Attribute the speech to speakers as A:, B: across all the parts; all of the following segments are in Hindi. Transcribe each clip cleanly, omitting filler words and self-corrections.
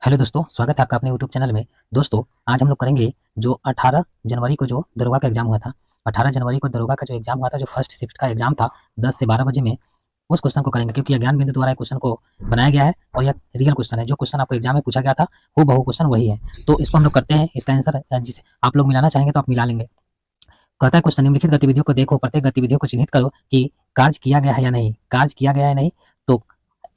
A: हेलो दोस्तों, स्वागत है आपका अपने यूट्यूब चैनल में। दोस्तों, आज हम लोग करेंगे जो 18 जनवरी को जो दरोगा का एग्जाम हुआ था। 18 जनवरी को दरोगा का जो एग्जाम हुआ था, जो फर्स्ट शिफ्ट का एग्जाम था 10 से 12 बजे में, उस क्वेश्चन को करेंगे क्योंकि ज्ञान बिंदु द्वारा क्वेश्चन को बनाया गया है और यह रियल क्वेश्चन है। जो क्वेश्चन आपको एग्जाम में पूछा गया था वो बहु क्वेश्चन वही है। तो इसको हम लोग करते हैं। इसका आंसर जिसे आप लोग मिलाना चाहेंगे तो आप मिला लेंगे। कहता है क्वेश्चन, निम्नलिखित गतिविधियों को देखो, प्रत्येक गतिविधियों को चिन्हित करो कि कार्य किया गया है या नहीं। कार्य किया गया है नहीं तो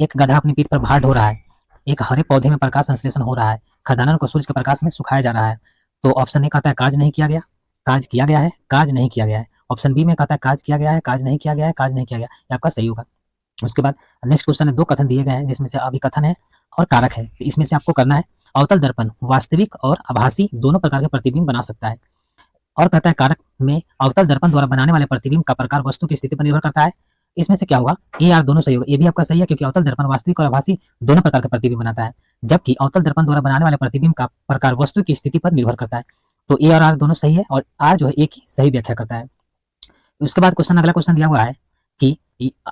A: एक गधा अपनी पीठ पर भार ढो रहा है, एक हरे पौधे में प्रकाश संश्लेषण हो रहा है, खदानों को सूर्य के प्रकाश में सुखाया जा रहा है। तो ऑप्शन ए कहता है कार्य नहीं किया गया, कार्य किया गया है, कार्य नहीं किया गया है। ऑप्शन बी में कहता है कार्य किया गया है, कार्य नहीं किया गया है, कार्य नहीं किया गया। ये आपका सही होगा। उसके बाद नेक्स्ट क्वेश्चन है, दो कथन दिए गए हैं जिसमें से अभिकथन है और कारक है। तो इसमें से आपको करना है, अवतल दर्पण वास्तविक और आभासी दोनों प्रकार के प्रतिबिंब बना सकता है। और कहता है कारक में अवतल दर्पण द्वारा बनाने वाले प्रतिबिंब का प्रकार वस्तु की स्थिति पर निर्भर करता है। इसमें से क्या होगा, ए आर दोनों सही होगा। ये भी आपका सही है क्योंकि अवतल दर्पण वास्तविक और आभासी दोनों प्रकार के प्रतिबिंब बनाता है, जबकि अवतल दर्पण द्वारा बनाने वाले प्रतिबिंब का प्रकार वस्तु की स्थिति पर निर्भर करता है। तो ए और आर दोनों सही है और आर जो है एक ही सही व्याख्या करता है। उसके बाद क्वेश्चन, अगला क्वेश्चन दिया हुआ है कि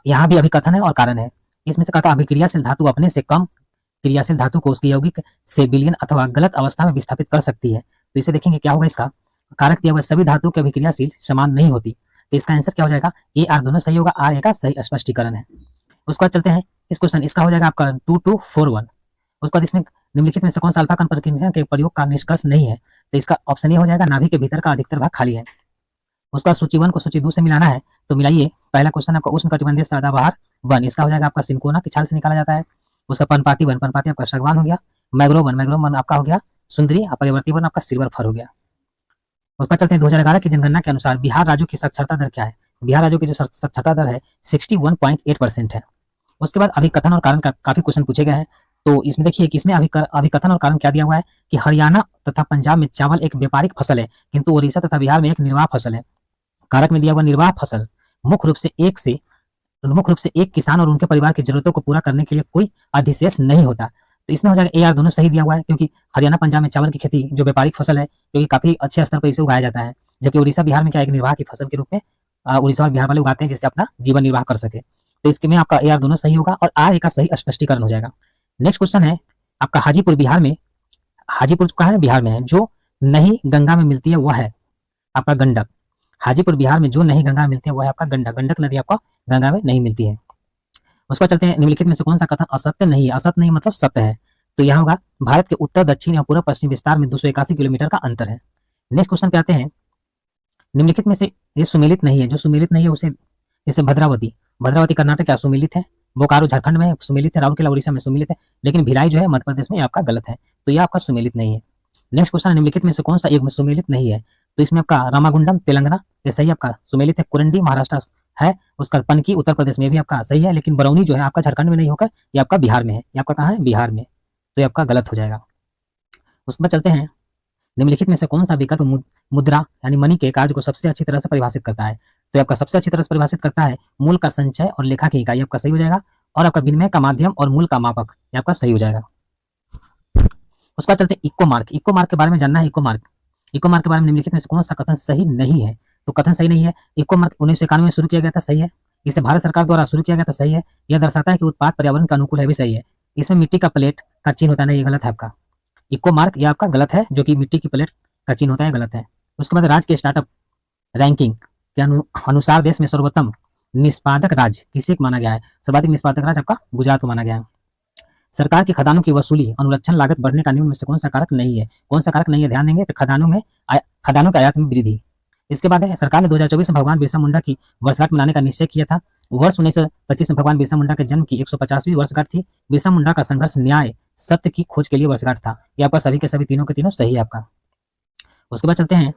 A: यहाँ भी अभिकथन है और कारण है। इसमें से कहता है अभिक्रियाशील धातु अपने से कम क्रियाशील धातु को उसकी यौगिक से विलयन अथवा गलत अवस्था में विस्थापित कर सकती है। तो इसे देखेंगे क्या होगा। इसका कारक दिया हुआ सभी धातुओं की अभिक्रियाशील समान नहीं होती। तो इसका आंसर क्या हो जाएगा, ए आर दोनों सही होगा। आर ए का सही स्पष्टीकरण है। उसके बाद चलते हैं इस क्वेश्चन, इसका हो जाएगा आपका 2241। उसके बाद इसमें निम्नलिखित में से कौन सा अल्फा कण प्रक्रिया के प्रयोग का निष्कर्ष नहीं है। तो इसका ऑप्शन ए हो जाएगा, नाभि के भीतर का अधिकतर भाग खाली है। उसका सूची 1 को सूची 2 से मिलाना है तो मिलाइए। पहला क्वेश्चन आपका उष्णकटिबंधीय सदाबहार वन, इसका हो जाएगा आपका सिंकोना की छाल से निकाला जाता है। उसका पनपाती वन, पनपाती आपका सागवान हो गया। मैग्रोव वन, मैग्रोव वन आपका हो गया सुंदरी। परिवर्ती वन आपका सिल्वर फर हो गया। उसका चलते हैं 2011 की जनगणना के अनुसार बिहार राज्यों की साक्षरता दर क्या है। बिहार राज्यों की जो साक्षरता दर है 61.8% है। उसके बाद अभिकथन और कारण का काफी क्वेश्चन पूछे गए हैं। तो इसमें देखिए कि इसमें अभिकथन और कारण क्या दिया हुआ है कि हरियाणा तथा पंजाब में चावल एक व्यापारिक फसल है, किंतु उड़ीसा तथा बिहार में एक निर्वाह फसल है। कारक में दिया हुआ निर्वाह फसल मुख्य रूप से एक किसान और उनके परिवार की जरूरतों को पूरा करने के लिए कोई अधिशेष नहीं होता। तो इसमें हो जाएगा ए आर दोनों सही दिया हुआ है क्योंकि हरियाणा पंजाब में चावल की खेती जो व्यापारिक फसल है क्योंकि काफी अच्छे स्तर पर इसे उगाया जाता है, जबकि उड़ीसा बिहार में क्या एक निर्वाह की फसल के रूप में उड़ीसा और बिहार वाले उगाते हैं जिससे अपना जीवन निर्वाह कर सके। तो इसके में आपका ए आर दोनों सही होगा और आर ए का सही स्पष्टीकरण हो जाएगा। नेक्स्ट क्वेश्चन है आपका हाजीपुर बिहार में, हाजीपुर कहाँ है, बिहार में है, जो नहीं गंगा में मिलती है वह है आपका गंडक। हाजीपुर बिहार में जो नहीं गंगा में मिलती है वह है आपका गंडक। गंडक नदी आपका गंगा में नहीं मिलती है। उसका चलते हैं, निम्नलिखित में से कौन सा कथन असत्य नहीं है। असत्य नहीं मतलब सत्य है। तो यहाँ होगा भारत के उत्तर दक्षिण और पूर्व पश्चिम विस्तार में 281 किलोमीटर का अंतर है। नेक्स्ट क्वेश्चन पे आते हैं, निम्नलिखित में से ये सुमेलित नहीं है। जो सुमेलित नहीं है उसे, जैसे भद्रावती, भद्रावती कर्नाटक क्या सुमेलित है, बोकारो झारखंड में सुमेलित है, राउरकेला उड़ीसा में सुमेलित है, लेकिन भिलाई जो है मध्य प्रदेश में आपका गलत है। तो यह आपका सुमेलित नहीं है। नेक्स्ट क्वेश्चन, निम्नलिखित में से कौन सा युग्म सुमेलित नहीं है। तो इसमें आपका रामागुंडम तेलंगाना ये सही आपका सुमेलित है। कुरंडी महाराष्ट्र है। उसका पनकी उत्तर प्रदेश में भी आपका सही है, लेकिन बरौनी जो है आपका झारखंड में नहीं होकर ये आपका बिहार में है। ये आपका कहाँ है, बिहार में। तो ये आपका गलत हो जाएगा। उसके बाद चलते हैं, निम्नलिखित में से कौन सा विकल्प मुद्रा यानी मनी के कार्य को सबसे अच्छी तरह से परिभाषित करता है। तो आपका सबसे अच्छी तरह से परिभाषित करता है मूल का संचय और लेखा की इकाई, आपका सही हो जाएगा। और आपका विनिमय का माध्यम और मूल का मापक, ये आपका सही हो जाएगा। उसके बाद चलते हैं इको मार्क। इको मार्क के बारे में जानना है। इको मार्क, इको मार्क के बारे में निम्नलिखित में से कौन सा कथन सही नहीं है। तो कथन सही नहीं है, इको मार्क 1991 में शुरू किया गया था, सही है। इसे भारत सरकार द्वारा शुरू किया गया था, सही है। यह दर्शाता है कि उत्पाद पर्यावरण के अनुकूल है, भी सही है। इसमें मिट्टी का प्लेट का चिन्ह होता है, नहीं, ये गलत है आपका। इको मार्क यह आपका गलत है, जो कि मिट्टी की प्लेट का चिन्ह होता है, गलत है। उसके बाद राज्य के स्टार्टअप रैंकिंग के अनुसार देश में सर्वोत्तम निष्पादक राज्य किसे माना गया है। सर्वाधिक निष्पादक राज्य आपका गुजरात को माना गया है। सरकार की खदानों की वसूली अनुरक्षण लागत बढ़ने का निम्न में से कौन सा कारक नहीं है। कौन सा कारक नहीं है, ध्यान देंगे तो खदानों के आयात में वृद्धि। इसके बाद है सरकार ने 2024 में भगवान बिरसा मुंडा की वर्षगांठ मनाने का निश्चय किया था। वर्ष 1925 में भगवान बिरसा मुंडा के जन्म की 150वीं वर्षगांठ थी। बिरसा मुंडा का संघर्ष न्याय सत्य की खोज के लिए वर्षगांठ था। ये आपका सभी के सभी तीनों के तीनों सही है आपका। उसके बाद चलते हैं,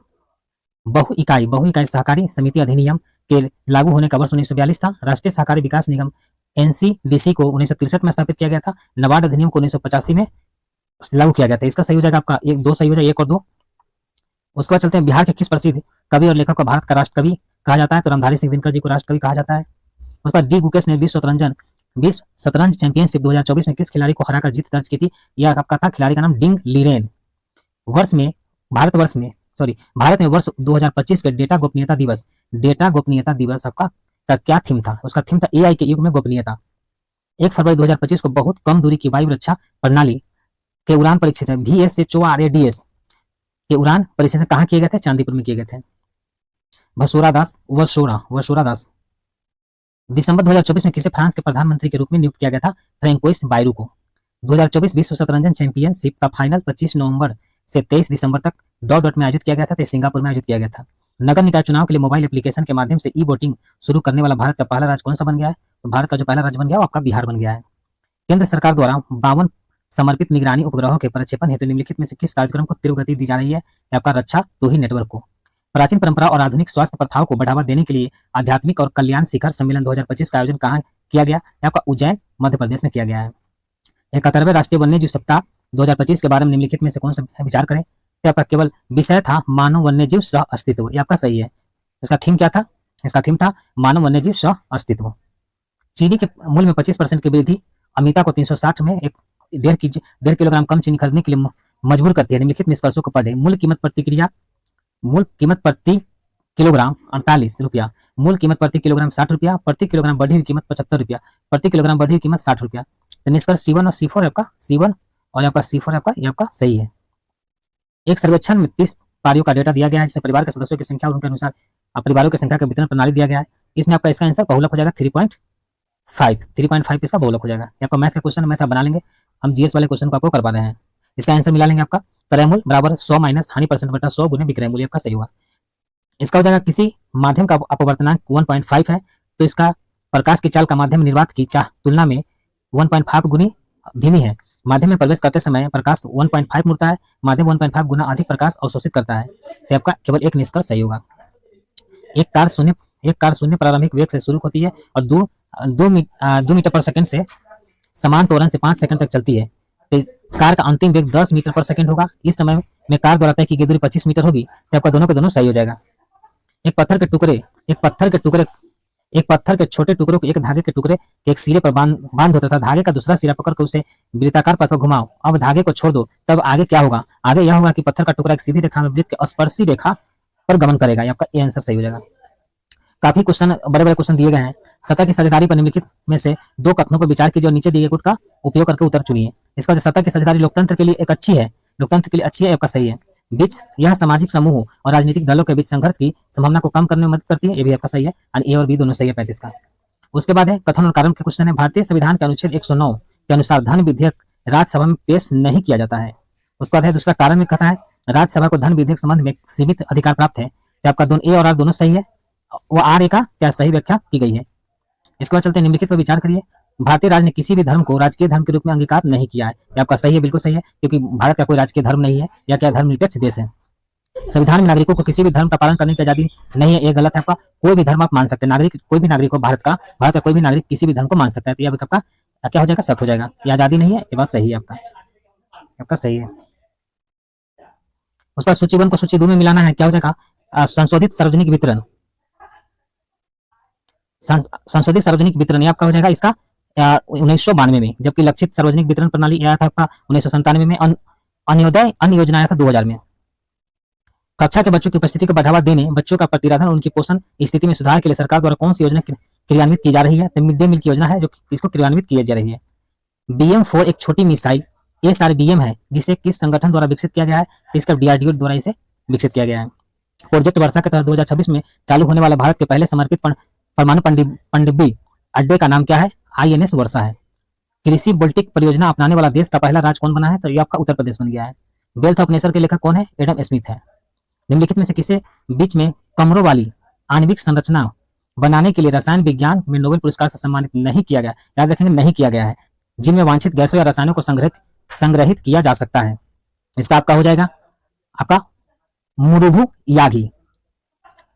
A: बहु इकाई सहकारी समिति अधिनियम के लागू होने का वर्ष 1942 था। राष्ट्रीय सहकारी विकास निगम एनसीडीसी को 1963 में स्थापित किया गया था। नाबार्ड अधिनियम को 1985 में लागू किया गया था। इसका सही हो जाएगा आपका एक, दो सही हो जाएगा, एक और दो। उसके बाद चलते हैं, बिहार के किस प्रसिद्ध कवि और लेखक को भारत का राष्ट्र कवि कहा जाता है। तो रामधारी सिंह दिनकर जी को राष्ट्र कवि कहा जाता है। उसके बाद डी गुकेश ने विश्व शतरंज चैंपियनशिप 2024 में किस खिलाड़ी को हराकर जीत दर्ज की थी। यह आपका था, खिलाड़ी का नाम डिंग लीरेन। वर्ष में भारत में वर्ष 2025 के डेटा गोपनीयता दिवस आपका का क्या थीम था। उसका थीम था एआई के युग में गोपनीयता। 1 फरवरी 2025 को बहुत कम दूरी की वायु रक्षा प्रणाली के उड़ान परीक्षण VSHORADS के उड़ान परीक्षण कहाँ किए गए थे? चांदीपुर में किए गए थे। वर्षोरा दास दिसंबर 2024 में किसे फ्रांस के प्रधानमंत्री के रूप में नियुक्त किया गया था? फ्रैंकोइस बायरू को। 2024 विश्व शतरंज चैंपियनशिप का फाइनल 25 नवंबर से 23 दिसंबर तक डॉट में आयोजित किया गया था, तो सिंगापुर में आयोजित किया गया था। नगर निकाय चुनाव के लिए मोबाइल एप्लीकेशन के माध्यम से ई वोटिंग शुरू करने वाला भारत का पहला राज्य कौन सा बन गया है? तो भारत का जो पहला राज्य बन गया वो आपका बिहार बन गया है। केंद्र सरकार द्वारा 52 समर्पित निगरानी उपग्रहों के प्रक्षेपण हेतु निम्नलिखित में से किस कार्यक्रम को तीव्र गति दी जा रही है? आपका रक्षा टूही नेटवर्क को। प्राचीन परंपरा और आधुनिक स्वास्थ्य प्रथाओं को बढ़ावा देने के लिए आध्यात्मिक और कल्याण शिखर सम्मेलन 2025 का आयोजन कहाँ किया गया? आपका उज्जैन मध्य प्रदेश में किया गया है। 71वें राष्ट्रीय वन्यजीव सप्ताह 2025 के बारे में निम्नलिखित में से कौन सा विचार करें? तो आपका केवल विषय था मानव वन्यजीव सह अस्तित्व, ये आपका सही है। इसका थीम क्या था? इसका थीम था मानव वन्यजीव सह अस्तित्व। चीनी के मूल्य में 25% की वृद्धि अमिता को 360 में 1.5 किलोग्राम कम चीनी खरीदने के लिए मजबूर करती है। निम्नलिखित निष्कर्षों को पढ़ें। मूल कीमत प्रति किलोग्राम 48 रुपया, मूल कीमत प्रति किलोग्राम 60 रुपया, प्रति किलोग्राम बढ़ी हुई कीमत 75 रुपया, प्रति किलोग्राम बढ़ी हुई कीमत 60 रुपया। तो निष्कर्ष C1 और C4 आपका C1 और आपका C4 आपका ये आपका सही है। एक सर्वेक्षण में 30 पारियों का डेटा दिया गया है, जिसमें परिवार के सदस्यों की संख्या और उनके अनुसार परिवारों की संख्या का वितरण प्रणाली दिया गया है। इसमें आपका इसका आंसर बहुलक हो जाएगा 3.5 इसका बहुलक हो जाएगा। आपका मैथ का क्वेश्चन मैथ बना लेंगे, हम जीएस वाले क्वेश्चन को आपको करवा रहे हैं। इसका आंसर मिला लेंगे आपका क्रय मूल्य बराबर 100 माइनस हानि परसेंट बटा 100 गुने विक्रय मूल्य, आपका सही होगा। इसका हो जाएगा किसी माध्यम का अपवर्तनांक 1.5 है, तो इसका प्रकाश की चाल का माध्यम निर्वात की तुलना में 1.5 गुनी धीमी है। माध्यम में प्रवेश करते समय प्रकाश 1.5 मुड़ता है, माध्यम 1.5 गुना अधिक प्रकाश अवशोषित करता है। तो आपका केवल एक निष्कर्ष सही होगा। एक कार शून्य प्रारंभिक वेग से शुरू होती है और 2 मीटर पर सेकंड से समान त्वरण से 5 सेकंड तक चलती है। तो कार का अंतिम वेग 10 मीटर पर सेकंड होगा। इस समय में कार द्वारा तय की गई दूरी 25 मीटर होगी। तो आपका दोनों के दोनों सही हो जाएगा। एक पत्थर के छोटे टुकड़ों को एक धागे के टुकड़े के एक सिरे पर बांध दो तथा धागे का दूसरा सिरा पकड़कर उसे वृत्ताकार पथ पर घुमाओ। अब धागे को छोड़ दो, तब आगे क्या होगा? आगे यह होगा कि पत्थर का टुकड़ा एक सीधी रेखा में वृत्त के स्पर्शी रेखा पर गमन करेगा। आपका ये आंसर सही हो जाएगा। काफी क्वेश्चन बड़े क्वेश्चन दिए गए हैं। सतह की साझेदारी पर निम्नलिखित में से 2 कथनों पर विचार कीजिए और नीचे दिए गए गुट का उपयोग करके उत्तर चुनिए। इसका सतह की साझेदारी लोकतंत्र के लिए अच्छी है, आपका सही है। यह सामाजिक समूहों और राजनीतिक दलों के बीच संघर्ष की संभावना को कम करने में मदद करती है, ये भी आपका सही है। ए और बी दोनों सही है 35 का। उसके बाद है कथन और कारण के क्वेश्चन है। भारतीय संविधान के अनुच्छेद 109 के अनुसार धन विधेयक राज्यसभा में पेश नहीं किया जाता है। उसके बाद है दूसरा कारण में कहता है राज्यसभा को धन विधेयक संबंध में सीमित अधिकार प्राप्त है। तो आपका दोनों ए और आर दोनों सही है। वो आर ए का क्या सही व्याख्या की गई है। इसके बाद चलते हैं निम्नलिखित पर विचार करिए। भारतीय राज्य ने किसी भी धर्म को राजकीय धर्म के रूप में अंगीकार नहीं किया है। ये आपका सही है, बिल्कुल सही है, क्योंकि भारत का कोई राजकीय धर्म नहीं है या क्या धर्मनिरपेक्ष देश है। संविधान में नागरिकों को किसी भी धर्म का पालन करने की आजादी नहीं है, ये गलत है आपका। कोई भी धर्म आप मान सकते हैं, कोई भी नागरिक हो भारत का कोई भी नागरिक किसी भी धर्म को मान सकता है। तो ये आपका क्या हो जाएगा? सत्य हो जाएगा। ये आजादी नहीं है, ये बात सही है आपका सही है। उसका सूची 1 को सूची 2 में मिलाना है, क्या हो जाएगा? संशोधित सार्वजनिक वितरण आपका हो जाएगा इसका 1992 में, जबकि लक्षित सार्वजनिक वितरण प्रणाली आया था आपका 1997 में। अन्योदय अन्य योजना आया था 2000 में। कक्षा के बच्चों की उपस्थिति को बढ़ावा देने, बच्चों का प्रतिराधन और उनकी पोषण स्थिति में सुधार के लिए सरकार द्वारा कौन सी योजना क्रियान्वित की जा रही है? तो मिड डे मील की योजना है जो इसको क्रियान्वित की जा रही है। BM4 एक छोटी मिसाइल SRBM है, जिसे किस संगठन द्वारा विकसित किया गया है? तो इसका DRDO द्वारा इसे विकसित किया गया है। प्रोजेक्ट वर्षा के तहत 2026 में चालू होने वाला भारत के पहले समर्पित परमाणु पनडुब्बी अड्डे का नाम क्या है? INS वर्षा है। कृषि वोल्टिक परियोजना अपनाने वाला देश का पहला राज्य कौन बना है? तो ये आपका उत्तर प्रदेश बन गया है। वेल्थ ऑफ नेचर के लेखक कौन है? एडम स्मिथ है। निम्नलिखित में से किसे बीच में कमरों वाली आणविक संरचना बनाने के लिए रसायन विज्ञान में नोबेल पुरस्कार से सम्मानित नहीं किया गया? याद रखेंगे, नहीं किया गया है। जिनमें वांछित गैसों या रसायनों को संग्रहित किया जा सकता है। इसका आपका हो जाएगा आपका मुरुभु यागी।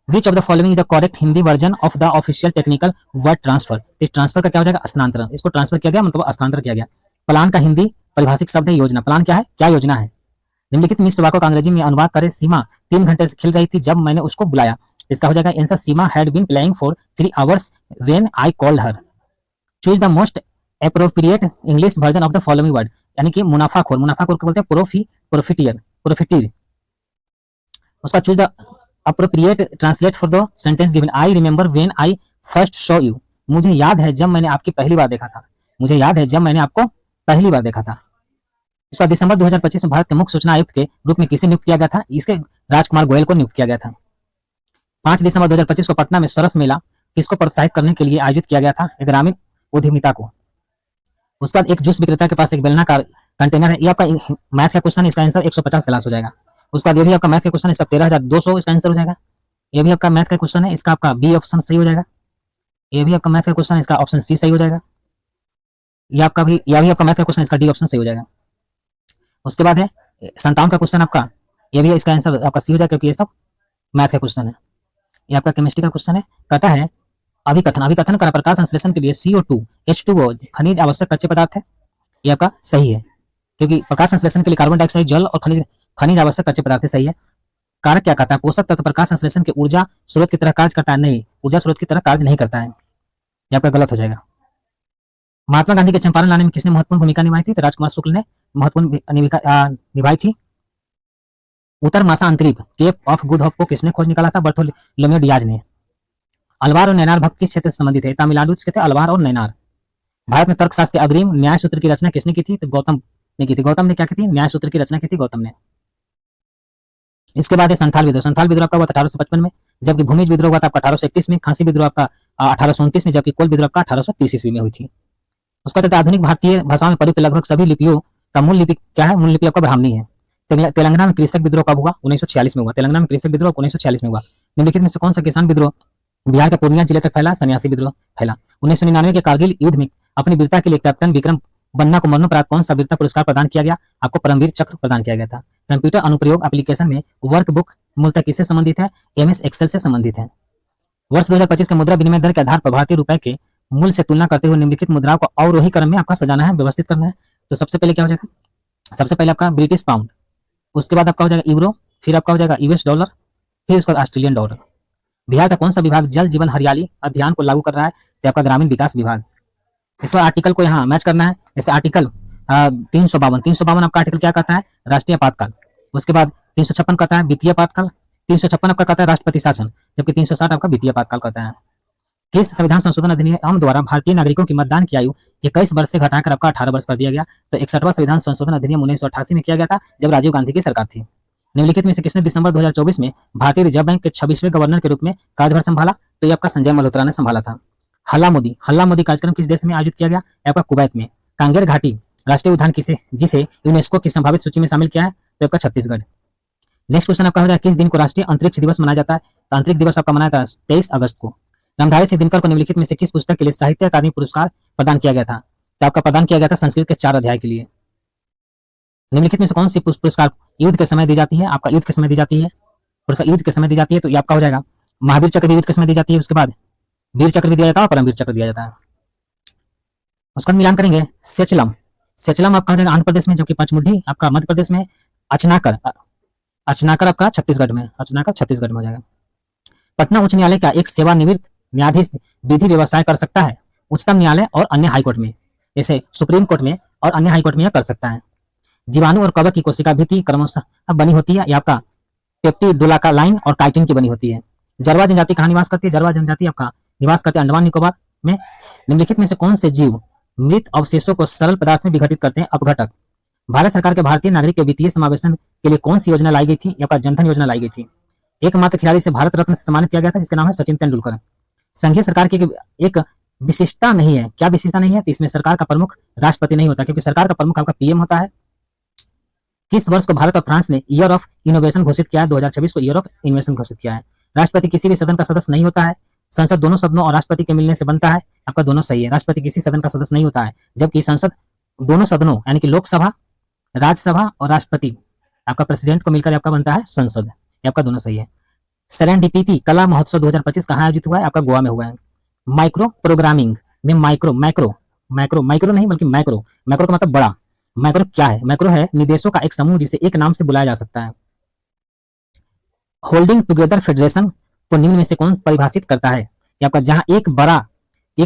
A: Which of the following is the correct Hindi version of the official technical word transfer? इस ट्रांसफर का क्या हो जाएगा? स्थानांतरण। इसको ट्रांसफर किया गया मतलब स्थानांतरण किया गया। प्लान का हिंदी परिभाषिक शब्द है योजना। प्लान क्या है? क्या योजना है। निम्नलिखित मिश्र वाक्यों का अंग्रेजी में अनुवाद करें। सीमा 3 घंटे से खेल रही थी जब मैंने उसको बुलाया। इसका हो जाएगा answer Seema had been playing for 3 hours when I called her. Choose the most appropriate English version of the following word, यानी कि मुनाफाखोर को बोलते हैं प्रोफिटियर। उसका choose the appropriate translate for the sentence given. I remember when I first saw you. मुझे याद है जब मैंने आपको पहली बार देखा था। इसका दिसंबर 2025 में भारत के मुख्य सूचना आयुक्त के रूप में किसे नियुक्त किया गया था? इसके राजकुमार गोयल को नियुक्त किया गया था। 5 दिसंबर 2025 को पटना में सरस मेला किसको प्रोत्साहित करने के लिए आयोजित किया गया था? ग्रामीण उद्यमिता को। उसके बाद एक जूस विक्रेता के पास एक बेलनाकार कंटेनर है। ये आपका मैथ का क्वेश्चन है, इसका आंसर 150 गिलास हो जाएगा। उसके बाद ये भी आपका मैथ का क्वेश्चन है, इसका 13,200 इसका आंसर हो जाएगा। ये भी आपका मैथ का क्वेश्चन है, इसका आपका बी ऑप्शन सही हो जाएगा। ये भी आपका मैथ का क्वेश्चन है, इसका ऑप्शन सी सही हो जाएगा। यह भी आपका मैथ का क्वेश्चन, इसका डी ऑप्शन सही हो जाएगा। उसके बाद है 57 का क्वेश्चन आपका, ये भी इसका आंसर आपका सी हो जाएगा, क्योंकि ये सब मैथ का क्वेश्चन है। ये आपका केमिस्ट्री का क्वेश्चन है। कहता है अभिकथन कर प्रकाश संश्लेषण के लिए CO2 H2O खनिज आवश्यक कच्चे पदार्थ है। ये आपका सही है, क्योंकि प्रकाश संश्लेषण के लिए कार्बन डाइऑक्साइड, जल और खनिज आवश्यक कच्चे पदार्थ सही है। कारक क्या कहता है? पोषक तत्व प्रकाश संश्लेषण के ऊर्जा स्रोत की तरह कार्य करता है? नहीं, ऊर्जा स्रोत की तरह कार्य नहीं करता है। ये आपका गलत हो जाएगा। महात्मा गांधी के चंपारण लाने में किसने महत्वपूर्ण भूमिका निभाई थी? तो राजकुमार शुक्ल ने महत्वपूर्ण निभाई थी। उत्तर मासा अंतरीप केप ऑफ गुड होप को किसने खोज निकाला था? बर्थोलोमेव डियाज ने। अलवार और नैनार भक्त किस क्षेत्र से संबंधित है? तमिलनाडु के थे अलवार और नैनार। भारत में तर्कशास्त्र के अग्रिम न्याय सूत्र की रचना किसने की थी? तो गौतम ने की थी। गौतम ने क्या की थी? न्याय सूत्र की रचना की थी गौतम ने। इसके बाद है संथाल विद्रोह। संथाल विद्रोह आपका हुआ 1855 में, जबकि भूमिज विद्रोह हुआ था आपका 1831 में, खांसी विद्रोह आपका 1829 में, जबकि कोल विद्रोह आपका 1830 ईस्वी में हुई थी। उसका चलता आधुनिक भारतीय भाषाओं में प्रयुक्त लगभग सभी लिपियों का मूल लिपि क्या है? मूल लिपि आपका ब्राह्मणी है। तेलंगाना में कृषक विद्रोह कब हुआ? 1946 में हुआ। तेलंगाना में कृषक विद्रोह 1946 में हुआ। निम्नलिखित में से कौन सा किसान विद्रोह बिहार के पूर्णिया जिले तक फैला? सन्यासी विद्रोह फैला। 1999 के कारगिल युद्ध में अपनी वीरता के लिए कैप्टन विक्रम बन्ना को मरणोपरांत कौन सा वीरता पुरस्कार प्रदान किया गया? आपको परमवीर चक्र प्रदान किया गया था। कंप्यूटर अनुप्रयोग एप्लीकेशन में वर्कबुक मूलतः किससे संबंधित है? MS एक्सेल से संबंधित है। वर्ष 2025 के मुद्रा विनिमय दर के आधार पर भारतीय रुपए के मूल्य से तुलना करते हुए निम्नलिखित मुद्राओं को अवरोही क्रम में आपका सजाना है, व्यवस्थित करना है। तो सबसे पहले क्या हो जाएगा? सबसे पहले आपका ब्रिटिश पाउंड, उसके बाद आपका हो जाएगा यूरो, फिर आपका हो जाएगा US डॉलर, फिर उसके बाद ऑस्ट्रेलियन डॉलर। बिहार का कौन सा विभाग जल जीवन हरियाली अभियान को लागू कर रहा है? तो आपका ग्रामीण विकास विभाग। इस बार आर्टिकल को यहाँ मैच करना है। जैसे आर्टिकल 352 आपका आर्टिकल क्या कहता है? राष्ट्रीय आपातकाल। उसके बाद 356 कहता है वित्तीय आपातकाल। 356 आपका कहता है राष्ट्रपति शासन, जबकि 360 आपका वित्तीय आपातकाल कहता है। किस संविधान संशोधन अधिनियम द्वारा भारतीय नागरिकों की मतदान की आयु 21 वर्ष से घटाकर आपका 18 वर्ष कर दिया गया? तो 61वां संविधान संशोधन अधिनियम 1988 में किया गया था, जब राजीव गांधी की सरकार थी। निम्नलिखित में से किसने दिसंबर 2024 में भारतीय रिजर्व बैंक के 26वें गवर्नर के रूप में कार्यभार संभाला? तो ये आपका संजय मल्होत्रा ने संभाला था। हल्ला मोदी कार्यक्रम किस देश में आयोजित किया गया? आपका कुवैत में। कांगेर घाटी राष्ट्रीय उद्यान जिसे यूनेस्को की संभावित सूची में शामिल किया है? तो आपका छत्तीसगढ़। नेक्स्ट क्वेश्चन आपका हो जाए किस दिन को राष्ट्रीय अंतरिक्ष दिवस मनाया जाता है? तो अंतरिक्ष दिवस आपका मनाया था 23 अगस्त को। रामधारी सिंह दिनकर को निम्नलिखित में से किस पुस्तक के लिए साहित्य अकादमी पुरस्कार प्रदान किया गया था? तो आपका प्रदान किया गया था संस्कृत के 4 अध्याय के लिए। निम्नलिखित में से कौन सी पुरस्कार युद्ध के समय दी जाती है? आपका युद्ध के समय दी जाती है, पुरस्कार युद्ध के समय दी जाती है। तो ये आपका हो जाएगा महावीर चक्र भी युद्ध के समय दी जाती है, उसके बाद वीर चक्र भी दिया जाता है और परमवीर चक्र दिया जाता है। उसका मिलान करेंगे। सेचलम आपका हो जाएगा आंध्र प्रदेश में, जबकि पचमुढ़ी आपका मध्य प्रदेश में। अचनाकर आपका छत्तीसगढ़ में हो जाएगा। पटना उच्च न्यायालय का एक सेवानिवृत्त न्यायाधीश विधि व्यवसाय कर सकता है? उच्चतम न्यायालय और अन्य हाईकोर्ट में, जैसे सुप्रीम कोर्ट में और अन्य हाईकोर्ट में यह कर सकता है। जीवाणु और कवक की कोशिका भित्ति क्रमशः बनी होती है, या आपका पेप्टिडोलाकालाइन और काइटिन की बनी होती है। जरवा जनजाति कहाँ निवास करती है? जरवा जनजाति आपका निवास करते हैं अंडमान निकोबार में। निम्नलिखित में से कौन से जीव मृत अवशेषों को सरल पदार्थ में विघटित करते हैं? अपघटक। भारत सरकार के भारतीय नागरिक के वित्तीय समावेशन के लिए कौन सी योजना लाई गई थी? या जनधन योजना लाई गई थी। एकमात्र खिलाड़ी से भारत रत्न से सम्मानित किया गया था, जिसका नाम है सचिन तेंदुलकर। संघीय सरकार की एक विशिष्टता नहीं है, क्या विशिष्टता नहीं है? तो इसमें सरकार का प्रमुख राष्ट्रपति नहीं होता, क्योंकि सरकार का प्रमुख आपका PM होता है। किस वर्ष को भारत और फ्रांस ने ईयर ऑफ इनोवेशन घोषित किया है? 2026 को ईयर ऑफ इनोवेशन घोषित किया है। राष्ट्रपति किसी भी सदन का सदस्य नहीं होता है। संसद दोनों सदनों और राष्ट्रपति के मिलने से बनता है। आपका दोनों सही है, राष्ट्रपति किसी सदन का सदस्य नहीं होता है, जबकि संसद दोनों सदनों यानी कि लोकसभा, राज्यसभा और राष्ट्रपति आपका प्रेसिडेंट को मिलकर आपका बनता है संसद। आपका दोनों सही है। सेरेंडिपिटी कला महोत्सव 2025 कहाँ आयोजित हुआ है? आपका गोवा में हुआ है। माइक्रो प्रोग्रामिंग में माइक्रो नहीं बल्कि मैक्रो का मतलब बड़ा। मैक्रो क्या है? मैक्रो है निदेशों का एक समूह जिसे एक नाम से बुलाया जा सकता है। होल्डिंग टुगेदर फेडरेशन को निम्न में से कौन परिभाषित करता है? कि आपका जहां एक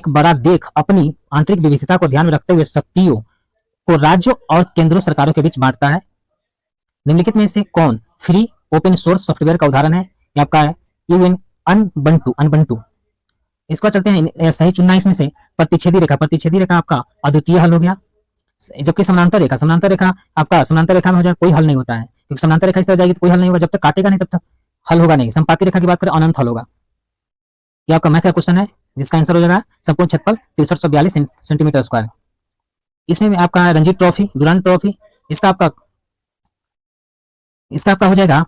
A: बड़ा देश अपनी आंतरिक विविधता को ध्यान में रखते हुए शक्तियों को राज्यों और केंद्रीय सरकारों के बीच बांटता है। निम्नलिखित में से कौन फ्री ओपन सोर्स सॉफ्टवेयर का उदाहरण है? ये आपका है यूएन अनबंटू। इसको चलते हैं सही चुनना इसमें से प्रतिच्छेदी रेखा आपका अद्वितीय हल हो गया। जबकि समानांतर रेखा आपका समानांतर रेखा में हो जाए कोई हल नहीं होता है, क्योंकि समानांतर रेखा इस तरह जाएगी तो कोई हल नहीं होगा, जब तक काटेगा नहीं तब तक हल होगा नहीं। संपाती रेखा की बात करें अनंत हल होगा। ये आपका मैथ का क्वेश्चन है जिसका आंसर हो जाएगा संपूर्ण क्षेत्रफल 6342 सेंटीमीटर स्क्वायर। इसमें आपका रणजी ट्रॉफी, डुरांड ट्रॉफी, इसका आपका हो जाएगा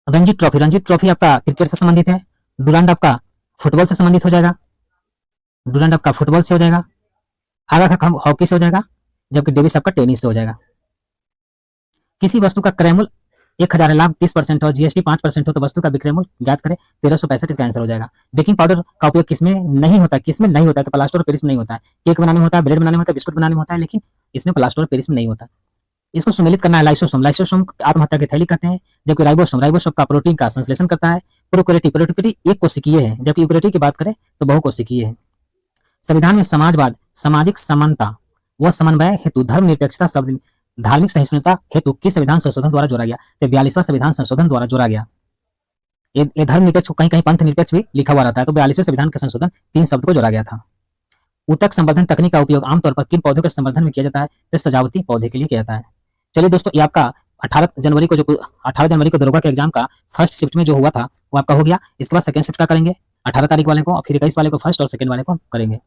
A: रणजी ट्रॉफी आपका क्रिकेट से संबंधित है, डुरांड आपका फुटबॉल से संबंधित हो जाएगा, डुरांड आपका फुटबॉल से हो जाएगा, आगा का हॉकी से हो जाएगा, जबकि डेविस आपका टेनिस से हो जाएगा। किसी वस्तु का क्रय मूल्य 1000 लाभ 30% और जीएसटी 5% हो तो वस्तु का विक्रय मूल्य ज्ञात करें 1365, इसका आंसर हो जाएगा। बेकिंग पाउडर का उपयोग किसमें नहीं होता है? तो प्लास्टर और पेरिस में नहीं होता है। केक बनाने में होता है, ब्रेड बनाने में होता है, बिस्कुट बनाने में होता है, लेकिन इसमें प्लास्टर और पेरिस में नहीं होता। इसको सुमेलित करना है लाइसोसोम आत्महत्या की थैली कहते हैं, जबकि राइबोसोम का प्रोटीन का संश्लेषण करता है। प्रोकैरियोटिक एक कोशिकीय है, जबकि यूकेरियोटिक की बात करें तो बहुकोशिकीय है। संविधान में समाजवाद, सामाजिक समानता व समन्वय हेतु धर्मनिरपेक्षता शब्द धार्मिक सहिष्णुता हेतु किस संविधान संशोधन द्वारा जोड़ा गया? तो 42वां संविधान संशोधन द्वारा जोड़ा गया। ये धर्मनिरपेक्ष कहीं कहीं पंथ निरपेक्ष भी लिखा हुआ रहता है, तो 42वें संविधान का संशोधन 3 शब्द को जोड़ा गया था। ऊतक संवर्धन तकनीक का उपयोग आमतौर पर किन पौधों के संवर्धन में किया जाता है? तो सजावटी पौधे के लिए किया जाता है। चलिए दोस्तों, ये आपका 18 जनवरी को दरोगा के एग्जाम का फर्स्ट शिफ्ट में जो हुआ था वो आपका हो गया। इसके बाद सेकंड शिफ्ट का करेंगे 18 तारीख वाले को, और फिर 21 वाले को फर्स्ट और सेकंड वाले को करेंगे।